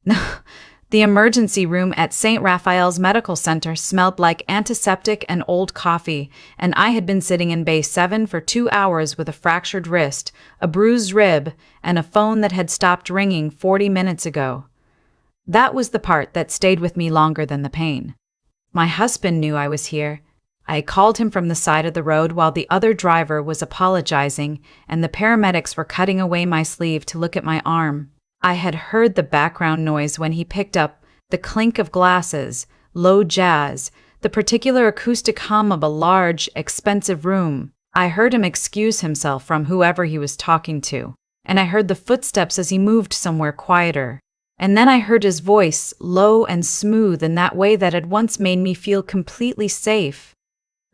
The emergency room at St. Raphael's Medical Center smelled like antiseptic and old coffee, and I had been sitting in Bay 7 for 2 hours with a fractured wrist, a bruised rib, and a phone that had stopped ringing 40 minutes ago. That was the part that stayed with me longer than the pain. My husband knew I was here. I called him from the side of the road while the other driver was apologizing, and the paramedics were cutting away my sleeve to look at my arm. I had heard the background noise when he picked up, the clink of glasses, low jazz, the particular acoustic hum of a large, expensive room. I heard him excuse himself from whoever he was talking to, and I heard the footsteps as he moved somewhere quieter. And then I heard his voice, low and smooth in that way that had once made me feel completely safe.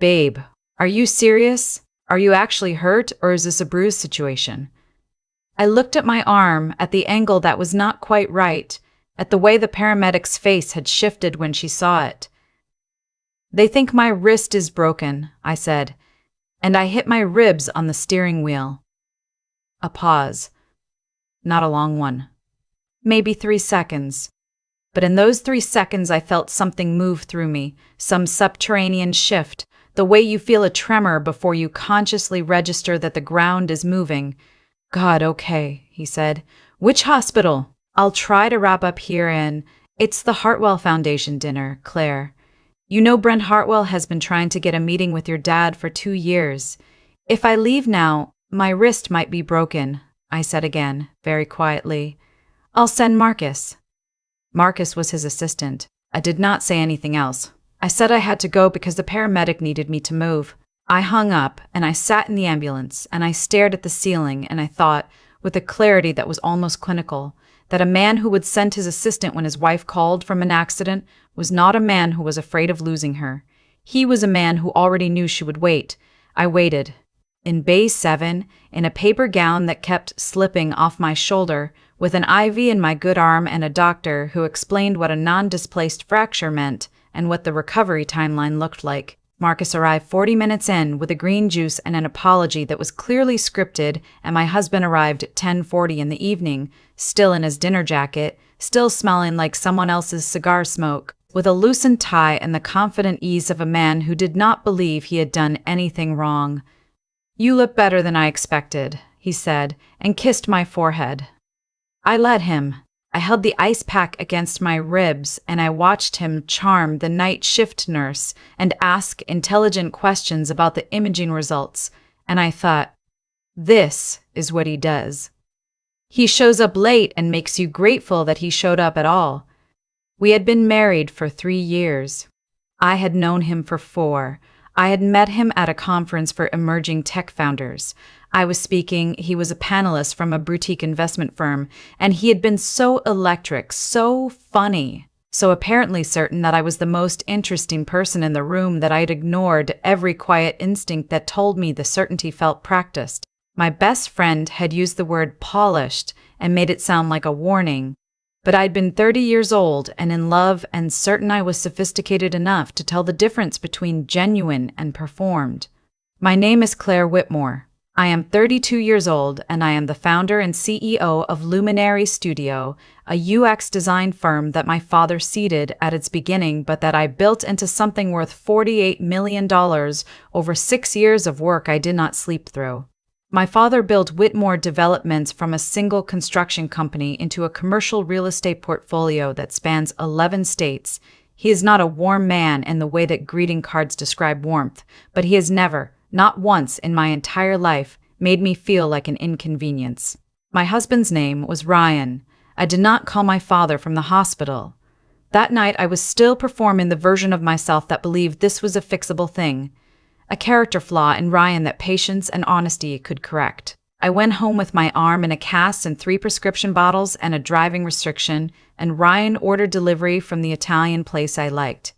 "Babe, are you serious? Are you actually hurt, or is this a bruise situation?" I looked at my arm, at the angle that was not quite right, at the way the paramedic's face had shifted when she saw it. "They think my wrist is broken," I said, "and I hit my ribs on the steering wheel." A pause. Not a long one. Maybe 3 seconds. But in those 3 seconds I felt something move through me, some subterranean shift, the way you feel a tremor before you consciously register that the ground is moving. "God, okay," he said. "Which hospital?" "I'll try to wrap up here it's the Hartwell Foundation dinner, Claire. You know Brent Hartwell has been trying to get a meeting with your dad for 2 years. If I leave now, my wrist might be broken," I said again, very quietly. "I'll send Marcus." Marcus was his assistant. I did not say anything else. I said I had to go because the paramedic needed me to move. I hung up, and I sat in the ambulance, and I stared at the ceiling, and I thought, with a clarity that was almost clinical, that a man who would send his assistant when his wife called from an accident was not a man who was afraid of losing her. He was a man who already knew she would wait. I waited. In Bay 7, in a paper gown that kept slipping off my shoulder, with an IV in my good arm and a doctor who explained what a non-displaced fracture meant and what the recovery timeline looked like. Marcus arrived 40 minutes in with a green juice and an apology that was clearly scripted, and my husband arrived at 10:40 in the evening, still in his dinner jacket, still smelling like someone else's cigar smoke, with a loosened tie and the confident ease of a man who did not believe he had done anything wrong. "You look better than I expected," he said, and kissed my forehead. I let him. I held the ice pack against my ribs, and I watched him charm the night shift nurse and ask intelligent questions about the imaging results, and I thought, this is what he does. He shows up late and makes you grateful that he showed up at all. We had been married for 3 years. I had known him for 4. I had met him at a conference for emerging tech founders. I was speaking, he was a panelist from a boutique investment firm, and he had been so electric, so funny, so apparently certain that I was the most interesting person in the room that I'd ignored every quiet instinct that told me the certainty felt practiced. My best friend had used the word polished and made it sound like a warning, but I'd been 30 years old and in love and certain I was sophisticated enough to tell the difference between genuine and performed. "My name is Claire Whitmore. I am 32 years old, and I am the founder and CEO of Luminary Studio, a UX design firm that my father seeded at its beginning but that I built into something worth $48 million over 6 years of work I did not sleep through. My father built Whitmore Developments from a single construction company into a commercial real estate portfolio that spans 11 states. He is not a warm man in the way that greeting cards describe warmth, but he has never, not once in my entire life, made me feel like an inconvenience. My husband's name was Ryan. I did not call my father from the hospital. That night I was still performing the version of myself that believed this was a fixable thing, a character flaw in Ryan that patience and honesty could correct. I went home with my arm in a cast and 3 prescription bottles and a driving restriction, and Ryan ordered delivery from the Italian place I liked,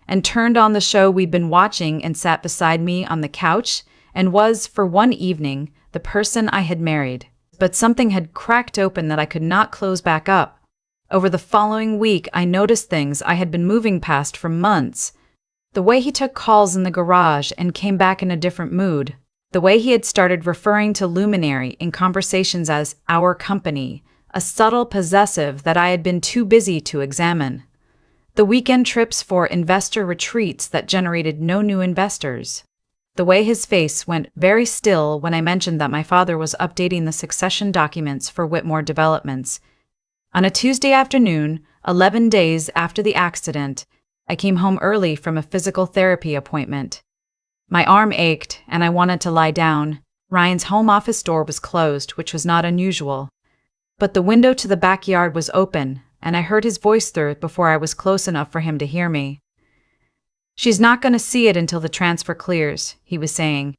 and turned on the show we'd been watching and sat beside me on the couch and was, for one evening, the person I had married. But something had cracked open that I could not close back up. Over the following week, I noticed things I had been moving past for months. The way he took calls in the garage and came back in a different mood. The way he had started referring to Luminary in conversations as our company, a subtle possessive that I had been too busy to examine. The weekend trips for investor retreats that generated no new investors. The way his face went very still when I mentioned that my father was updating the succession documents for Whitmore Developments. On a Tuesday afternoon, 11 days after the accident, I came home early from a physical therapy appointment. My arm ached, and I wanted to lie down. Ryan's home office door was closed, which was not unusual. But the window to the backyard was open, and I heard his voice through it before I was close enough for him to hear me. "She's not going to see it until the transfer clears," he was saying.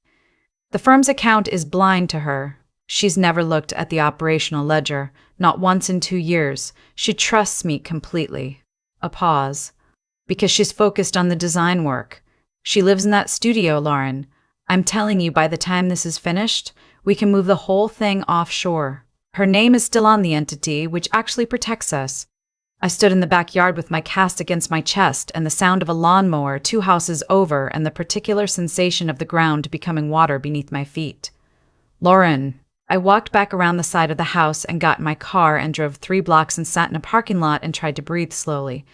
"The firm's account is blind to her. She's never looked at the operational ledger, not once in 2 years. She trusts me completely." A pause. "Because she's focused on the design work. She lives in that studio, Lauren. I'm telling you, by the time this is finished, we can move the whole thing offshore. Her name is still on the entity, which actually protects us." I stood in the backyard with my cast against my chest and the sound of a lawnmower 2 houses over and the particular sensation of the ground becoming water beneath my feet. "Lauren." I walked back around the side of the house and got in my car and drove 3 blocks and sat in a parking lot and tried to breathe slowly.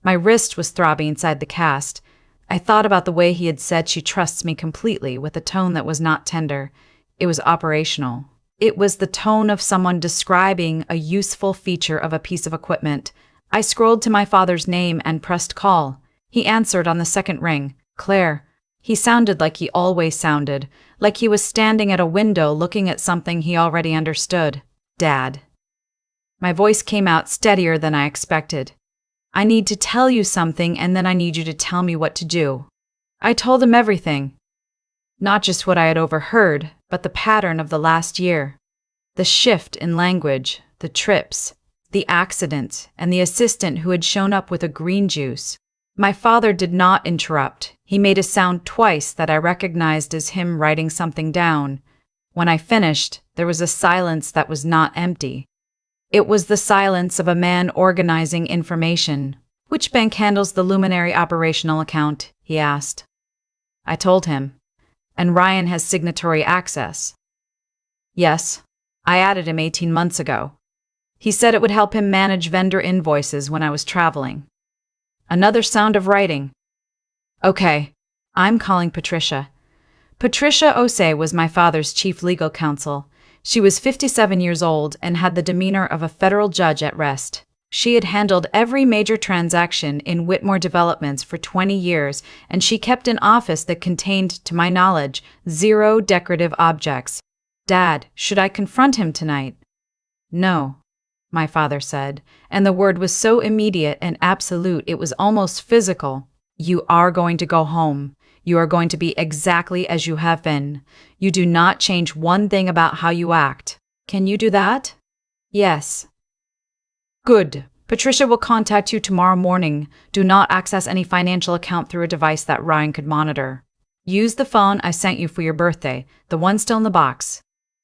My wrist was throbbing inside the cast. I thought about the way he had said she trusts me completely with a tone that was not tender. It was operational. It was the tone of someone describing a useful feature of a piece of equipment. I scrolled to my father's name and pressed call. He answered on the second ring. "Claire." He sounded like he always sounded, like he was standing at a window looking at something he already understood. "Dad." My voice came out steadier than I expected. "I need to tell you something, and then I need you to tell me what to do." I told him everything. Not just what I had overheard, but the pattern of the last year. The shift in language, the trips, the accident, and the assistant who had shown up with a green juice. My father did not interrupt. He made a sound twice that I recognized as him writing something down. When I finished, there was a silence that was not empty. It was the silence of a man organizing information. "Which bank handles the Luminary operational account?" he asked. I told him. "And Ryan has signatory access?" "Yes. I added him 18 months ago. He said it would help him manage vendor invoices when I was traveling." Another sound of writing. "Okay, I'm calling Patricia." Patricia Osei was my father's chief legal counsel. She was 57 years old and had the demeanor of a federal judge at rest. She had handled every major transaction in Whitmore Developments for 20 years, and she kept an office that contained, to my knowledge, 0 decorative objects. "Dad, should I confront him tonight?" "No," my father said, and the word was so immediate and absolute it was almost physical. "You are going to go home. You are going to be exactly as you have been. You do not change one thing about how you act. Can you do that?" "Yes." "Good. Patricia will contact you tomorrow morning. Do not access any financial account through a device that Ryan could monitor. Use the phone I sent you for your birthday, the one still in the box."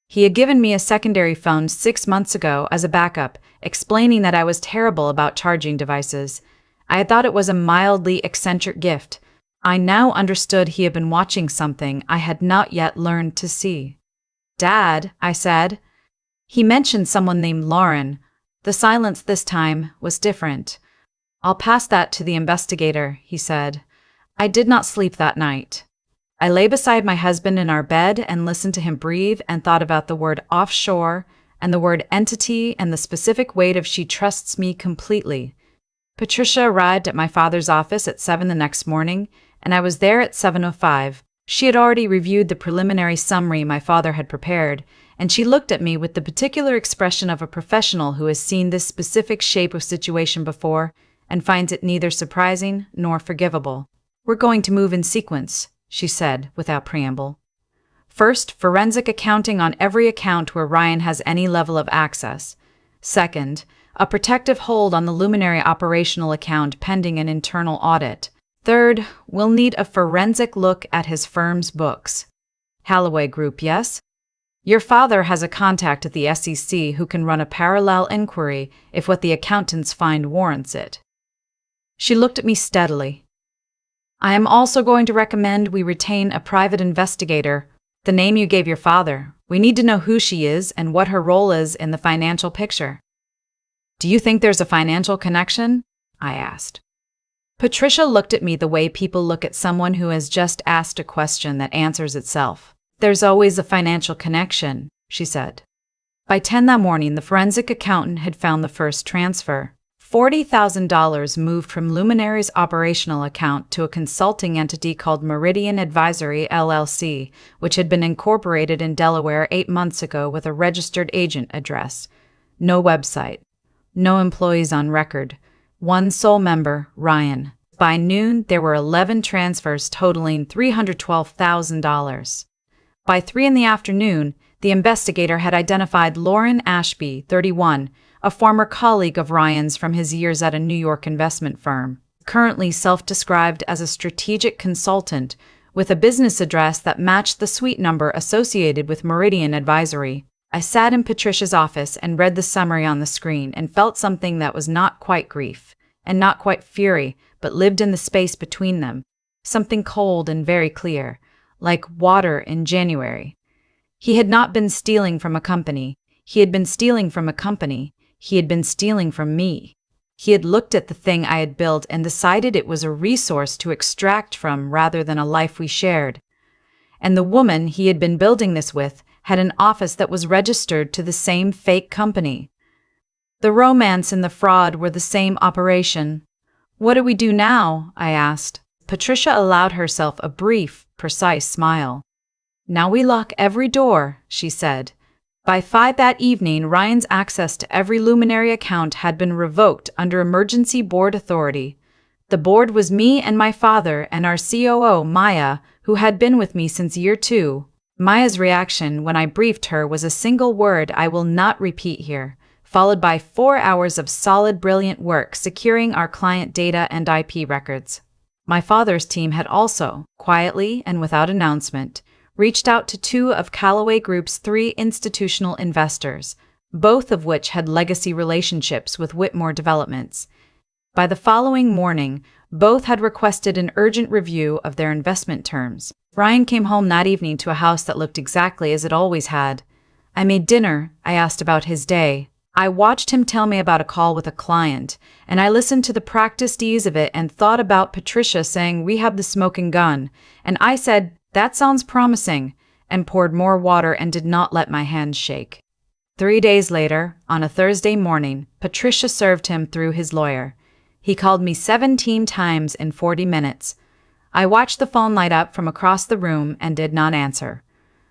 He had given me a secondary phone 6 months ago as a backup, explaining that I was terrible about charging devices. I had thought it was a mildly eccentric gift. I now understood he had been watching something I had not yet learned to see. "Dad," I said. He mentioned someone named Lauren. The silence this time was different. "I'll pass that to the investigator," he said. I did not sleep that night. I lay beside my husband in our bed and listened to him breathe and thought about the word offshore and the word entity and the specific weight of "she trusts me completely." Patricia arrived at my father's office at 7 the next morning, and I was there at 7:05. She had already reviewed the preliminary summary my father had prepared, and she looked at me with the particular expression of a professional who has seen this specific shape of situation before and finds it neither surprising nor forgivable. "We're going to move in sequence," she said without preamble. "First, forensic accounting on every account where Ryan has any level of access. Second, a protective hold on the Luminary operational account pending an internal audit. Third, we'll need a forensic look at his firm's books." "Holloway Group, yes?" "Your father has a contact at the SEC who can run a parallel inquiry if what the accountants find warrants it." She looked at me steadily. "I am also going to recommend we retain a private investigator. The name you gave your father. We need to know who she is and what her role is in the financial picture." Do you think there's a financial connection? I asked. Patricia looked at me the way people look at someone who has just asked a question that answers itself. There's always a financial connection, she said. By 10 that morning, the forensic accountant had found the first transfer. $40,000 moved from Luminary's operational account to a consulting entity called Meridian Advisory LLC, which had been incorporated in Delaware 8 months ago with a registered agent address. No website. No employees on record. One sole member, Ryan. By noon, there were 11 transfers totaling $312,000. By 3 in the afternoon, the investigator had identified Lauren Ashby, 31, a former colleague of Ryan's from his years at a New York investment firm, currently self-described as a strategic consultant with a business address that matched the suite number associated with Meridian Advisory. I sat in Patricia's office and read the summary on the screen and felt something that was not quite grief and not quite fury, but lived in the space between them, something cold and very clear, like water in January. He had not been stealing from a company. He had been stealing from a company. He had been stealing from me. He had looked at the thing I had built and decided it was a resource to extract from rather than a life we shared. And the woman he had been building this with had an office that was registered to the same fake company. The romance and the fraud were the same operation. What do we do now? I asked. Patricia allowed herself a brief, precise smile. Now we lock every door, she said. By 5 that evening, Ryan's access to every Luminary account had been revoked under emergency board authority. The board was me and my father and our COO, Maya, who had been with me since year 2. Maya's reaction when I briefed her was a single word I will not repeat here, followed by 4 hours of solid, brilliant work securing our client data and IP records. My father's team had also, quietly and without announcement, reached out to 2 of Callaway Group's 3 institutional investors, both of which had legacy relationships with Whitmore Developments. By the following morning, both had requested an urgent review of their investment terms. Ryan came home that evening to a house that looked exactly as it always had. I made dinner. I asked about his day. I watched him tell me about a call with a client, and I listened to the practiced ease of it and thought about Patricia saying, "We have the smoking gun," and I said, "That sounds promising," and poured more water and did not let my hands shake. 3 days later, on a Thursday morning, Patricia served him through his lawyer. He called me 17 times in 40 minutes. I watched the phone light up from across the room and did not answer.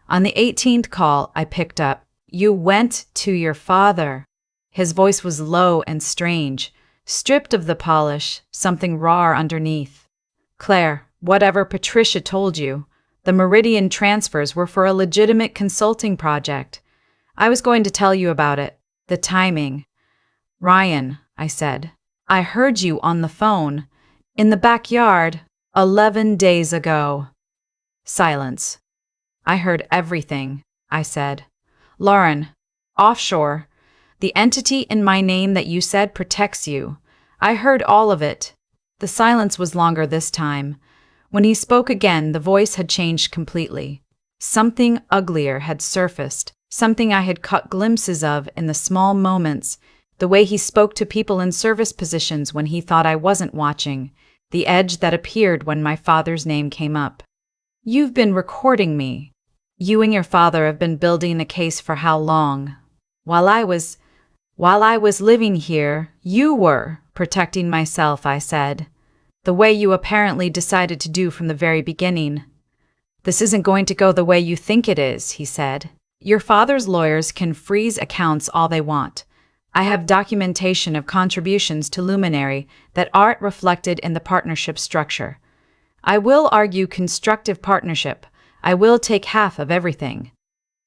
On the 18th call, I picked up. "You went to your father." His voice was low and strange, stripped of the polish, something raw underneath. "Claire, whatever Patricia told you, the Meridian transfers were for a legitimate consulting project. I was going to tell you about it. The timing." "Ryan," I said, "I heard you on the phone. In the backyard, 11 days ago." Silence. "I heard everything," I said. "Lauren, offshore. The entity in my name that you said protects you. I heard all of it." The silence was longer this time. When he spoke again, the voice had changed completely. Something uglier had surfaced, something I had caught glimpses of in the small moments, the way he spoke to people in service positions when he thought I wasn't watching, the edge that appeared when my father's name came up. "You've been recording me. You and your father have been building a case for how long? While I was living here, you were protecting myself," I said. "The way you apparently decided to do from the very beginning." "This isn't going to go the way you think it is," he said. "Your father's lawyers can freeze accounts all they want. I have documentation of contributions to Luminary that aren't reflected in the partnership structure. I will argue constructive partnership. I will take half of everything."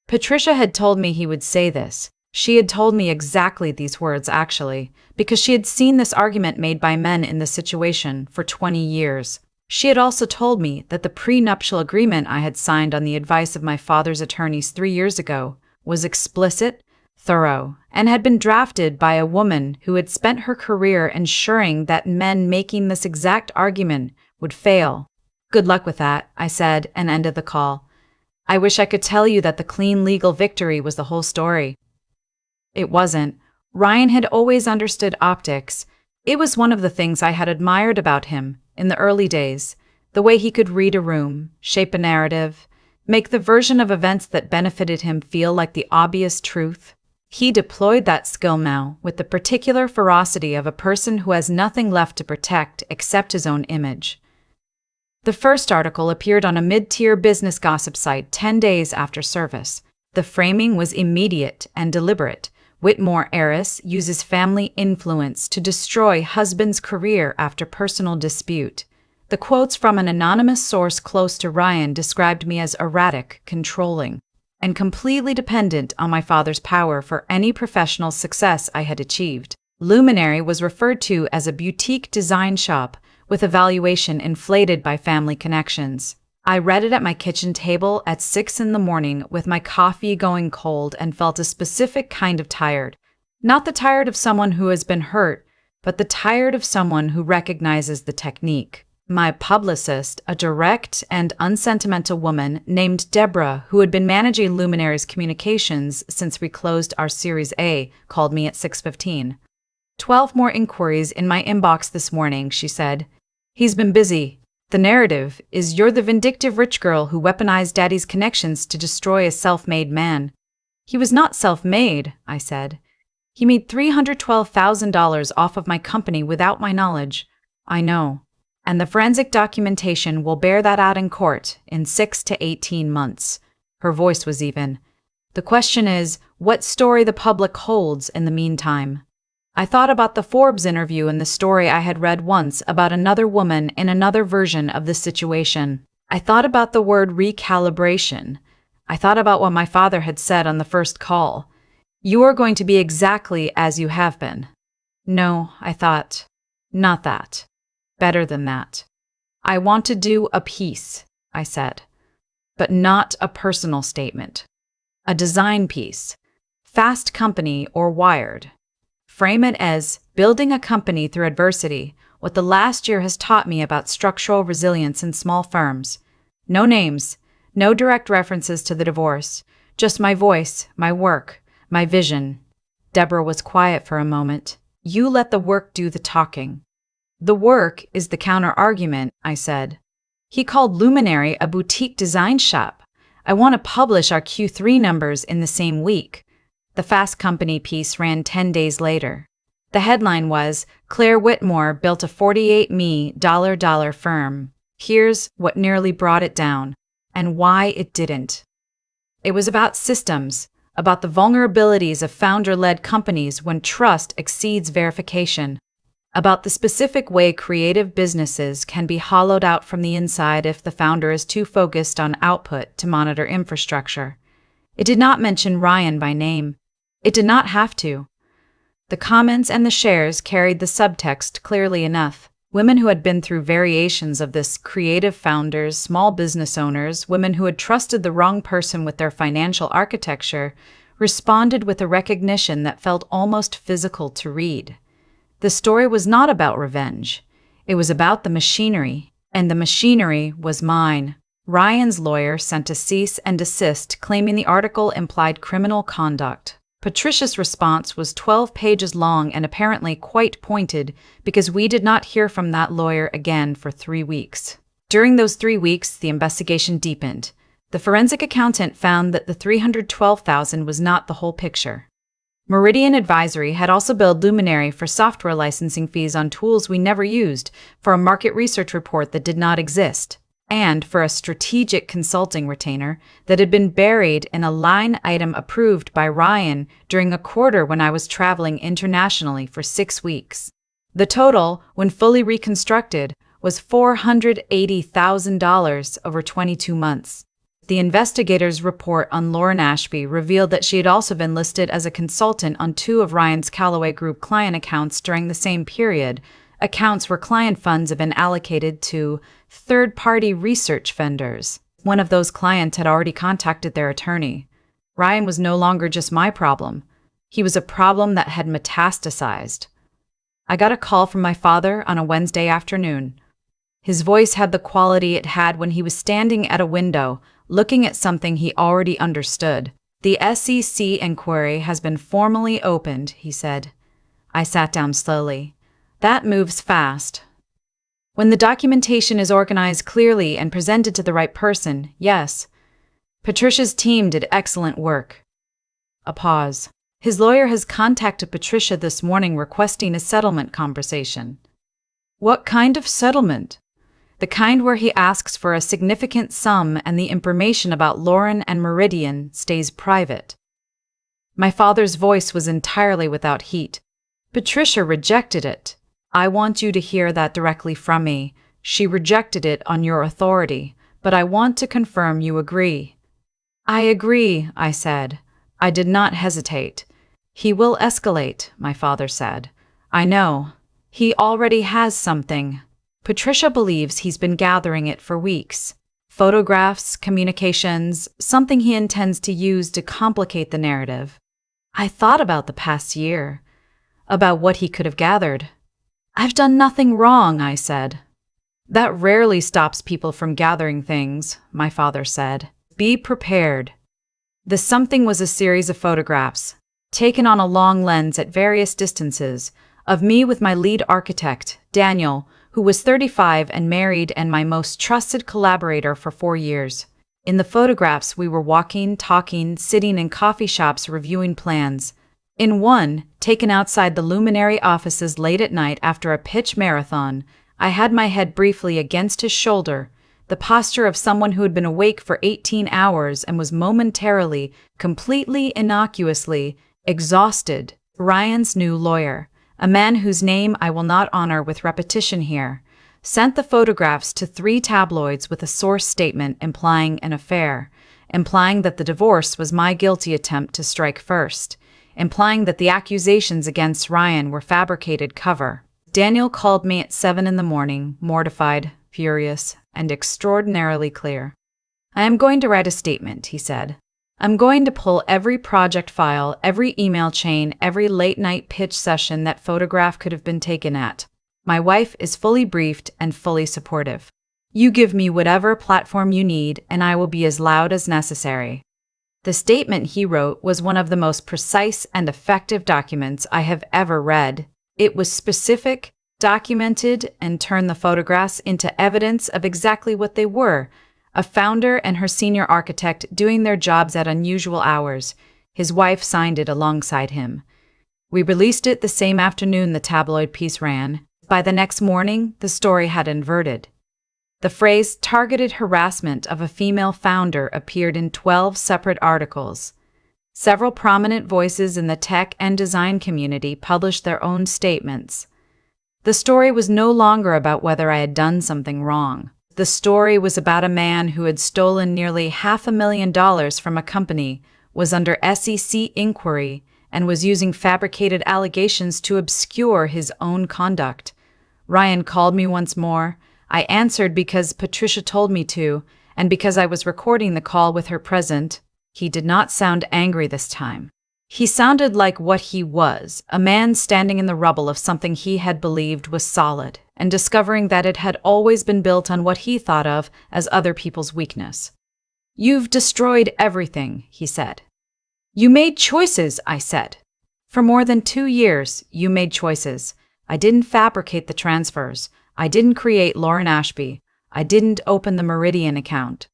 Patricia had told me he would say this. She had told me exactly these words, actually, because she had seen this argument made by men in this situation for 20 years. She had also told me that the prenuptial agreement I had signed on the advice of my father's attorneys 3 years ago was explicit, thorough, and had been drafted by a woman who had spent her career ensuring that men making this exact argument would fail. "Good luck with that," I said, and ended the call. "I wish I could tell you that the clean legal victory was the whole story. It wasn't. Ryan had always understood optics. It was one of the things I had admired about him in the early days, the way he could read a room, shape a narrative, make the version of events that benefited him feel like the obvious truth. He deployed that skill now with the particular ferocity of a person who has nothing left to protect except his own image. The first article appeared on a mid-tier business gossip site 10 days after service. The framing was immediate and deliberate. Whitmore heiress uses family influence to destroy husband's career after personal dispute. The quotes from an anonymous source close to Ryan described me as erratic, controlling, and completely dependent on my father's power for any professional success I had achieved. Luminary was referred to as a boutique design shop with a valuation inflated by family connections. I read it at my kitchen table at 6 a.m. with my coffee going cold and felt a specific kind of tired. Not the tired of someone who has been hurt, but the tired of someone who recognizes the technique. My publicist, a direct and unsentimental woman named Deborah, who had been managing Luminary's communications since we closed our Series A, called me at 6:15. 12 more inquiries in my inbox this morning, she said. He's been busy. The narrative is you're the vindictive rich girl who weaponized Daddy's connections to destroy a self-made man. He was not self-made, I said. He made $312,000 off of my company without my knowledge. I know. And the forensic documentation will bear that out in court in 6 to 18 months. Her voice was even. The question is, what story the public holds in the meantime. I thought about the Forbes interview and the story I had read once about another woman in another version of the situation. I thought about the word recalibration. I thought about what my father had said on the first call. You are going to be exactly as you have been. No, I thought, not that. Better than that. I want to do a piece, I said, but not a personal statement. A design piece. Fast Company or Wired. Frame it as building a company through adversity, what the last year has taught me about structural resilience in small firms. No names, no direct references to the divorce, just my voice, my work, my vision. Deborah was quiet for a moment. You let the work do the talking. The work is the counter-argument, I said. He called Luminary a boutique design shop. I want to publish our Q3 numbers in the same week. The Fast Company piece ran 10 days later. The headline was, Claire Whitmore built a $48 million firm. Here's what nearly brought it down, and why it didn't. It was about systems, about the vulnerabilities of founder-led companies when trust exceeds verification, about the specific way creative businesses can be hollowed out from the inside if the founder is too focused on output to monitor infrastructure. It did not mention Ryan by name. It did not have to. The comments and the shares carried the subtext clearly enough. Women who had been through variations of this, creative founders, small business owners, women who had trusted the wrong person with their financial architecture, responded with a recognition that felt almost physical to read. The story was not about revenge. It was about the machinery, and the machinery was mine. Ryan's lawyer sent a cease and desist claiming the article implied criminal conduct. Patricia's response was 12 pages long and apparently quite pointed because we did not hear from that lawyer again for 3 weeks. During those 3 weeks, the investigation deepened. The forensic accountant found that the $312,000 was not the whole picture. Meridian Advisory had also billed Luminary for software licensing fees on tools we never used, for a market research report that did not exist, and for a strategic consulting retainer that had been buried in a line item approved by Ryan during a quarter when I was traveling internationally for 6 weeks. The total, when fully reconstructed, was $480,000 over 22 months. The investigator's report on Lauren Ashby revealed that she had also been listed as a consultant on 2 of Ryan's Callaway Group client accounts during the same period, accounts where client funds had been allocated to third-party research vendors. One of those clients had already contacted their attorney. Ryan was no longer just my problem. He was a problem that had metastasized. I got a call from my father on a Wednesday afternoon. His voice had the quality it had when he was standing at a window, looking at something he already understood. The SEC inquiry has been formally opened, he said. I sat down slowly. That moves fast. When the documentation is organized clearly and presented to the right person, yes. Patricia's team did excellent work. A pause. His lawyer has contacted Patricia this morning requesting a settlement conversation. What kind of settlement? The kind where he asks for a significant sum and the information about Lauren and Meridian stays private. My father's voice was entirely without heat. Patricia rejected it. I want you to hear that directly from me. She rejected it on your authority, but I want to confirm you agree. I agree, I said. I did not hesitate. He will escalate, my father said. I know. He already has something. Patricia believes he's been gathering it for weeks. Photographs, communications, something he intends to use to complicate the narrative. I thought about the past year, about what he could have gathered. I've done nothing wrong, I said. That rarely stops people from gathering things, my father said. Be prepared. The something was a series of photographs, taken on a long lens at various distances, of me with my lead architect, Daniel, who was 35 and married and my most trusted collaborator for 4 years. In the photographs, we were walking, talking, sitting in coffee shops reviewing plans. In one, taken outside the Luminary offices late at night after a pitch marathon, I had my head briefly against his shoulder, the posture of someone who had been awake for 18 hours and was momentarily, completely innocuously, exhausted. Ryan's new lawyer, a man whose name I will not honor with repetition here, sent the photographs to 3 tabloids with a source statement implying an affair, implying that the divorce was my guilty attempt to strike first, implying that the accusations against Ryan were fabricated cover. Daniel called me at 7 a.m, mortified, furious, and extraordinarily clear. I am going to write a statement, he said. I'm going to pull every project file, every email chain, every late-night pitch session that photograph could have been taken at. My wife is fully briefed and fully supportive. You give me whatever platform you need, and I will be as loud as necessary. The statement he wrote was one of the most precise and effective documents I have ever read. It was specific, documented, and turned the photographs into evidence of exactly what they were: a founder and her senior architect doing their jobs at unusual hours. His wife signed it alongside him. We released it the same afternoon the tabloid piece ran. By the next morning, the story had inverted. The phrase targeted harassment of a female founder appeared in 12 separate articles. Several prominent voices in the tech and design community published their own statements. The story was no longer about whether I had done something wrong. The story was about a man who had stolen nearly $500,000 from a company, was under SEC inquiry, and was using fabricated allegations to obscure his own conduct. Ryan called me once more. I answered because Patricia told me to, and because I was recording the call with her present. He did not sound angry this time. He sounded like what he was, a man standing in the rubble of something he had believed was solid, and discovering that it had always been built on what he thought of as other people's weakness. You've destroyed everything, he said. You made choices, I said. For more than 2 years, you made choices. I didn't fabricate the transfers. I didn't create Lauren Ashby. I didn't open the Meridian account.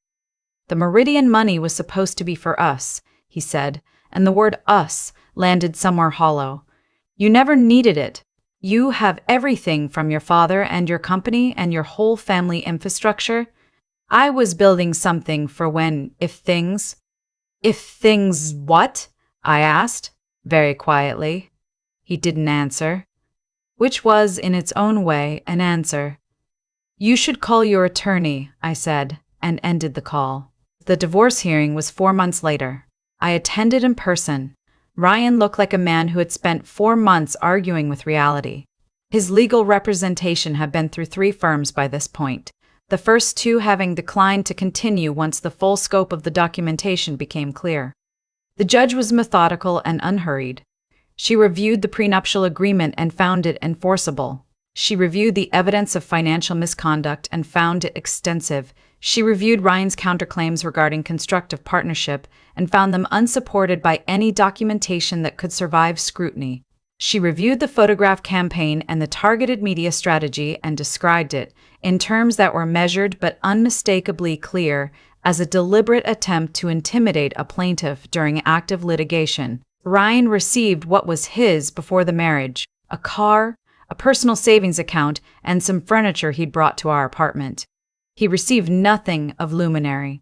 The Meridian money was supposed to be for us, he said, and the word us landed somewhere hollow. You never needed it. You have everything from your father and your company and your whole family infrastructure. I was building something for when, if things what? I asked, very quietly. He didn't answer, which was, in its own way, an answer. You should call your attorney, I said, and ended the call. The divorce hearing was 4 months later. I attended in person. Ryan looked like a man who had spent 4 months arguing with reality. His legal representation had been through 3 firms by this point, the first 2 having declined to continue once the full scope of the documentation became clear. The judge was methodical and unhurried. She reviewed the prenuptial agreement and found it enforceable. She reviewed the evidence of financial misconduct and found it extensive. She reviewed Ryan's counterclaims regarding constructive partnership and found them unsupported by any documentation that could survive scrutiny. She reviewed the photograph campaign and the targeted media strategy and described it, in terms that were measured but unmistakably clear, as a deliberate attempt to intimidate a plaintiff during active litigation. Ryan received what was his before the marriage: a car, a personal savings account, and some furniture he'd brought to our apartment. He received nothing of Luminary.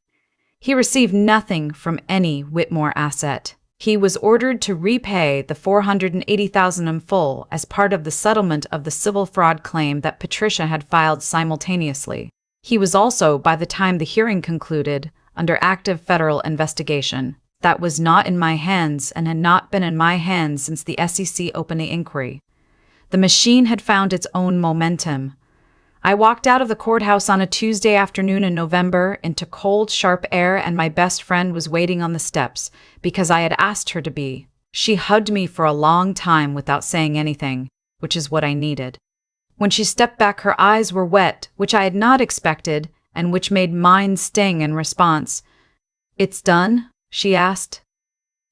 He received nothing from any Whitmore asset. He was ordered to repay the $480,000 in full as part of the settlement of the civil fraud claim that Patricia had filed simultaneously. He was also, by the time the hearing concluded, under active federal investigation. That was not in my hands and had not been in my hands since the SEC opened the inquiry. The machine had found its own momentum. I walked out of the courthouse on a Tuesday afternoon in November into cold, sharp air, and my best friend was waiting on the steps because I had asked her to be. She hugged me for a long time without saying anything, which is what I needed. When she stepped back, her eyes were wet, which I had not expected, and which made mine sting in response. "It's done?" she asked.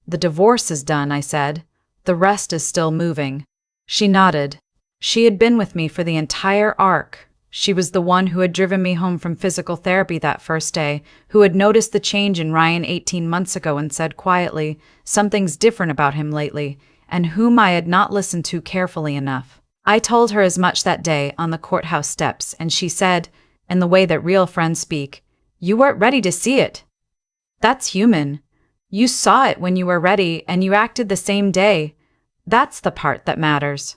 "The divorce is done," I said. "The rest is still moving." She nodded. She had been with me for the entire arc. She was the one who had driven me home from physical therapy that first day, who had noticed the change in Ryan 18 months ago and said quietly, "Something's different about him lately," and whom I had not listened to carefully enough. I told her as much that day on the courthouse steps, and she said, in the way that real friends speak, "You weren't ready to see it." "That's human. You saw it when you were ready, and you acted the same day. That's the part that matters."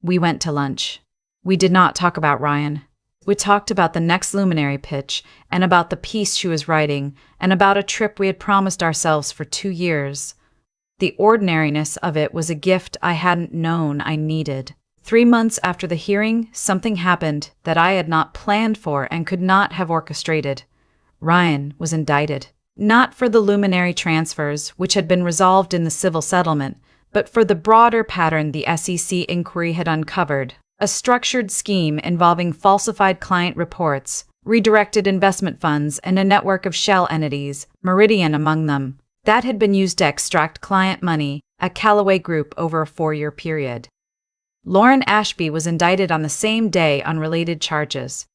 We went to lunch. We did not talk about Ryan. We talked about the next Luminary pitch, and about the piece she was writing, and about a trip we had promised ourselves for 2 years. The ordinariness of it was a gift I hadn't known I needed. 3 months after the hearing, something happened that I had not planned for and could not have orchestrated. Ryan was indicted. Not for the Luminary transfers, which had been resolved in the civil settlement, but for the broader pattern the SEC inquiry had uncovered. A structured scheme involving falsified client reports, redirected investment funds, and a network of shell entities, Meridian among them, that had been used to extract client money at Callaway Group over a 4-year period. Lauren Ashby was indicted on the same day on related charges.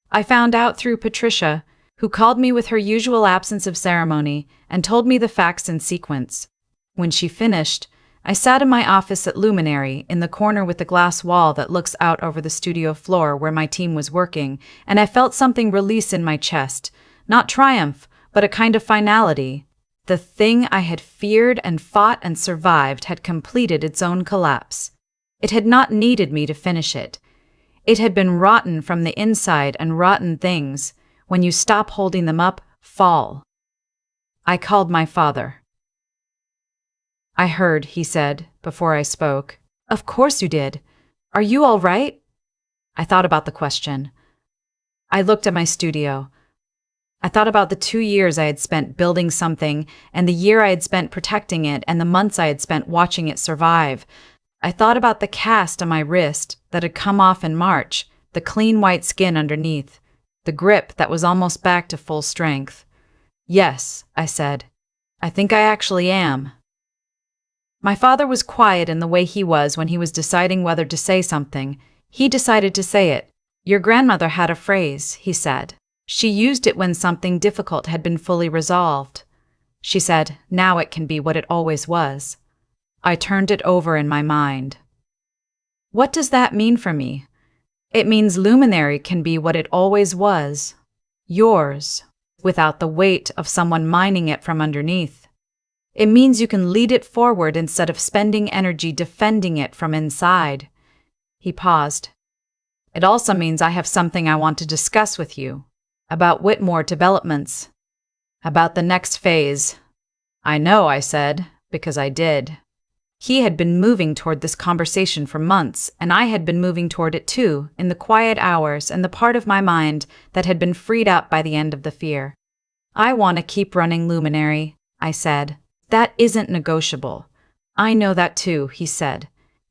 I found out through Patricia, who called me with her usual absence of ceremony and told me the facts in sequence. When she finished, I sat in my office at Luminary, in the corner with the glass wall that looks out over the studio floor where my team was working, and I felt something release in my chest. Not triumph, but a kind of finality. The thing I had feared and fought and survived had completed its own collapse. It had not needed me to finish it. It had been rotten from the inside, and rotten things, when you stop holding them up, fall. I called my father. "I heard," he said, before I spoke. "Of course you did. Are you all right?" I thought about the question. I looked at my studio. I thought about the 2 years I had spent building something, and the year I had spent protecting it, and the months I had spent watching it survive. I thought about the cast on my wrist that had come off in March, the clean white skin underneath, the grip that was almost back to full strength. "Yes," I said. "I think I actually am." My father was quiet in the way he was when he was deciding whether to say something. He decided to say it. "Your grandmother had a phrase," he said. "She used it when something difficult had been fully resolved. She said, 'Now it can be what it always was.'" I turned it over in my mind. What does that mean for me? It means Luminary can be what it always was. Yours, without the weight of someone mining it from underneath. It means you can lead it forward instead of spending energy defending it from inside. He paused. It also means I have something I want to discuss with you, about Whitmore developments, about the next phase. "I know," I said, because I did. He had been moving toward this conversation for months, and I had been moving toward it too, in the quiet hours and the part of my mind that had been freed up by the end of the fear. "I want to keep running Luminary," I said. "That isn't negotiable." "I know that too," he said,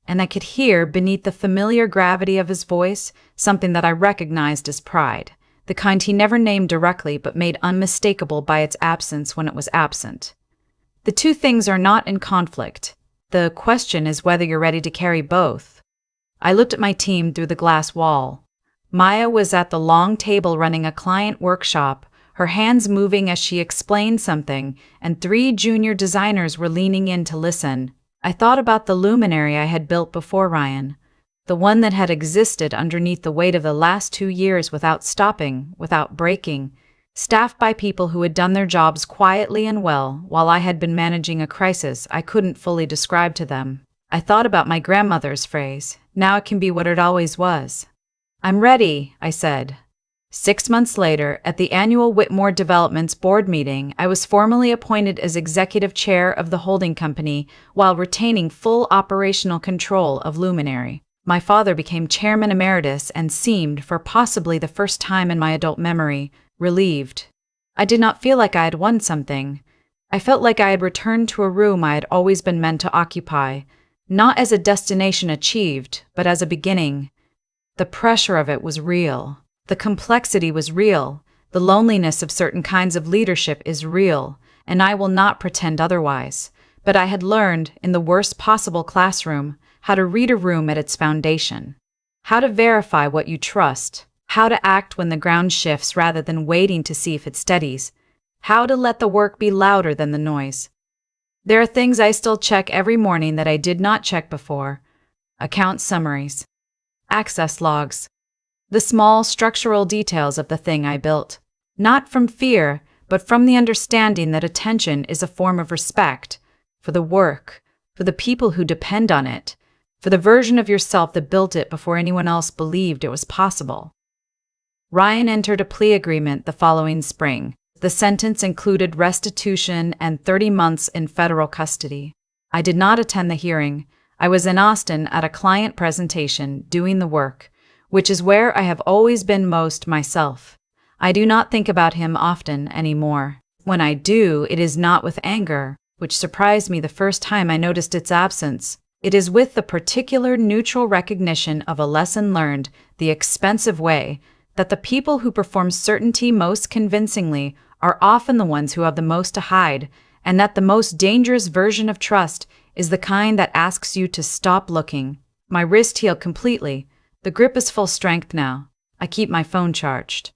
and I could hear beneath the familiar gravity of his voice something that I recognized as pride, the kind he never named directly but made unmistakable by its absence when it was absent. The two things are not in conflict. The question is whether you're ready to carry both. I looked at my team through the glass wall. Maya was at the long table running a client workshop, her hands moving as she explained something, and 3 junior designers were leaning in to listen. I thought about the luminary I had built before Ryan, the one that had existed underneath the weight of the last 2 years without stopping, without breaking, staffed by people who had done their jobs quietly and well, while I had been managing a crisis I couldn't fully describe to them. I thought about my grandmother's phrase, "Now it can be what it always was." "I'm ready," I said. 6 months later, at the annual Whitmore Developments board meeting, I was formally appointed as executive chair of the holding company while retaining full operational control of Luminary. My father became chairman emeritus and seemed, for possibly the first time in my adult memory, relieved. I did not feel like I had won something. I felt like I had returned to a room I had always been meant to occupy, not as a destination achieved, but as a beginning. The pressure of it was real. The complexity was real. The loneliness of certain kinds of leadership is real, and I will not pretend otherwise. But I had learned, in the worst possible classroom, how to read a room at its foundation. How to verify what you trust. How to act when the ground shifts rather than waiting to see if it steadies. How to let the work be louder than the noise. There are things I still check every morning that I did not check before. Account summaries. Access logs. The small structural details of the thing I built. Not from fear, but from the understanding that attention is a form of respect for the work, for the people who depend on it, for the version of yourself that built it before anyone else believed it was possible. Ryan entered a plea agreement the following spring. The sentence included restitution and 30 months in federal custody. I did not attend the hearing. I was in Austin at a client presentation doing the work, which is where I have always been most myself. I do not think about him often anymore. When I do, it is not with anger, which surprised me the first time I noticed its absence. It is with the particular neutral recognition of a lesson learned the expensive way that the people who perform certainty most convincingly are often the ones who have the most to hide, and that the most dangerous version of trust is the kind that asks you to stop looking. My wrist healed completely. The grip is full strength now. I keep my phone charged.